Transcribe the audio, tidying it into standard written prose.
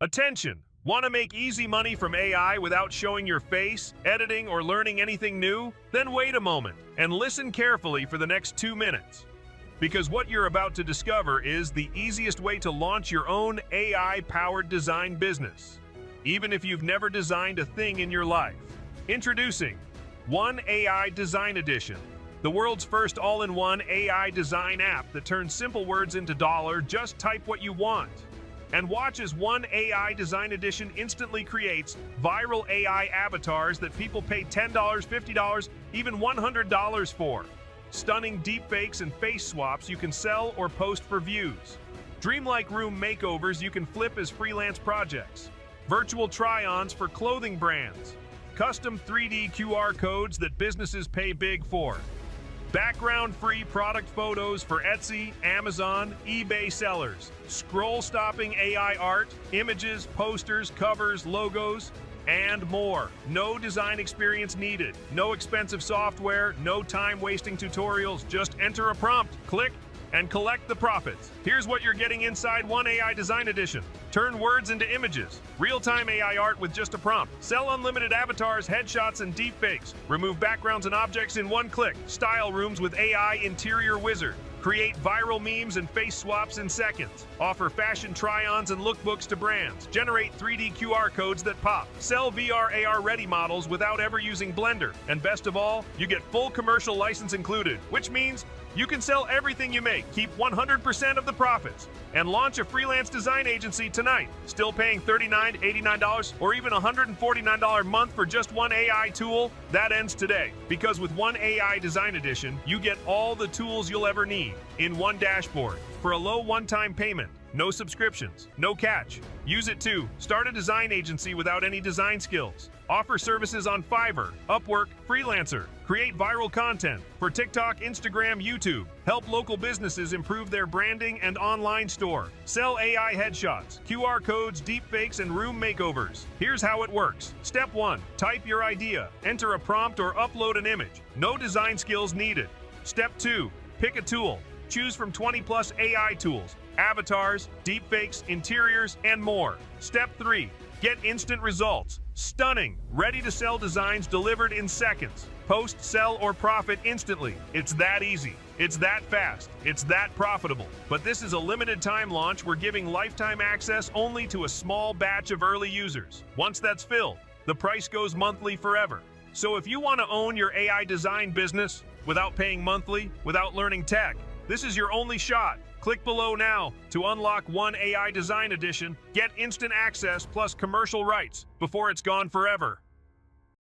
Attention! Want to make easy money from AI without showing your face, editing, or learning anything new? Then wait a moment and listen carefully for the next 2 minutes. Because what you're about to discover is the easiest way to launch your own AI-powered design business, even if you've never designed a thing in your life. Introducing OneAI Design Edition, the world's first all-in-one AI design app that turns simple words into dollar. Just type what you want. And watch as OneAI Design Edition instantly creates viral AI avatars that people pay $10, $50, even $100 for. Stunning deepfakes and face swaps you can sell or post for views. Dreamlike room makeovers you can flip as freelance projects. Virtual try-ons for clothing brands. Custom 3D QR codes that businesses pay big for. Background-free product photos for Etsy, Amazon, eBay sellers. Scroll-stopping AI art, images, posters, covers, logos, and more. No design experience needed. No expensive software, no time-wasting tutorials. Just enter a prompt, click, and collect the profits. Here's what you're getting inside OneAI Design Edition. Turn words into images. Real-time AI art with just a prompt. Sell unlimited avatars, headshots, and deepfakes. Remove backgrounds and objects in one click. Style rooms with AI interior wizard. Create viral memes and face swaps in seconds. Offer fashion try-ons and lookbooks to brands. Generate 3D QR codes that pop. Sell VR AR ready models without ever using Blender. And best of all, you get full commercial license included, which means you can sell everything you make, keep 100% of the profits, and launch a freelance design agency tonight. Still paying $39, $89, or even $149 a month for just one AI tool? That ends today. Because with OneAI Design Edition, you get all the tools you'll ever need in one dashboard for a low one-time payment. No subscriptions, no catch. Use it to start a design agency without any design skills. Offer services on Fiverr, Upwork, Freelancer. Create viral content for TikTok, Instagram, YouTube. Help local businesses improve their branding and online store. Sell AI headshots, QR codes, deepfakes, and room makeovers. Here's how it works. Step 1. Type your idea. Enter a prompt or upload an image. No design skills needed. Step 2. Pick a tool. Choose from 20+ AI tools. Avatars, deepfakes, interiors, and more. Step 3. Get instant results. Stunning, ready-to-sell designs delivered in seconds. Post, sell, or profit instantly. It's that easy. It's that fast. It's that profitable. But this is a limited-time launch. We're giving lifetime access only to a small batch of early users. Once that's filled, the price goes monthly forever. So if you want to own your AI design business without paying monthly, without learning tech, this is your only shot. Click below now to unlock OneAI Design Edition. Get instant access plus commercial rights before it's gone forever.